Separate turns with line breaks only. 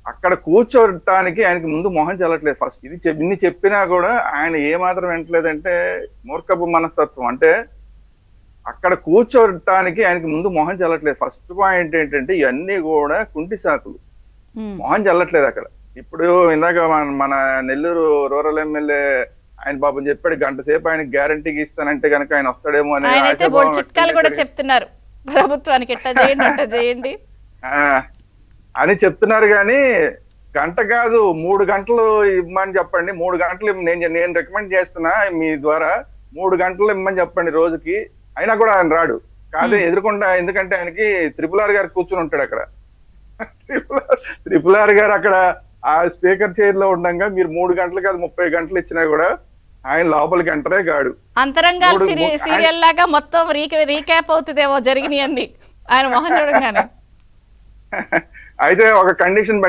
అక్కడ కూర్చోటానికి ఆయనకి ముందు మొహం చెల్లట్లేదు. ఫస్ట్ ఇన్ని చెప్పినా కూడా ఆయన ఏ మాత్రం వింటలేదంటే మూర్ఖపు మనస్తత్వం. అంటే అక్కడ కూర్చోటానికి ఆయనకి ముందు మొహం చెల్లట్లేదు. ఫస్ట్ పాయింట్ ఏంటంటే ఇవన్నీ కూడా కుంటి సాకులు.
ఉమ్.
మొహం చెల్లట్లేదు అక్కడ. ఇప్పుడు ఇందాక మన నెల్లూరు రూరల్ ఎమ్మెల్యే ఆయన పాపం చెప్పాడు, గంట సేపు ఆయనకి గ్యారంటీకి ఇస్తానంటే కనుక ఆయన వస్తాడేమో అనే
ఆయన అయితే బోల్డ్
ఆశాభావం
చిట్కాలు
వ్యక్తం
కూడా
చేశారు.
చెప్తున్నారు, ప్రభుత్వానికి ఎట్టా చేయండి అట్టా చేయండి.
ఆ, అని చెప్తున్నారు కానీ గంట కాదు 3 గంటలు ఇమ్మని చెప్పండి. 3 గంటలు నేను రికమెండ్ చేస్తున్నా మీ ద్వారా 3 గంటలు ఇమ్మని చెప్పండి రోజుకి. అయినా కూడా ఆయన రాడు. కాదే ఎదురుకుండా, ఎందుకంటే ఆయనకి త్రిపుల్ గారు కూర్చుని ఉంటాడు అక్కడ. త్రిపుల్ గారు అక్కడ ఆ స్పీకర్ చైర్ లో ఉండగా మీరు 3 గంటలు కాదు 30 గంటలు ఇచ్చినా కూడా ఆయన లోపలికి ఎంటరే కాడు.
అంతరంగాలు సీరియల్ లాగా మొత్తం రీక్యాప్ అవుతుందేమో జరిగినాయి అన్ని ఆయన మొహం చూడంగానే.
అయితే ఒక కండిషన్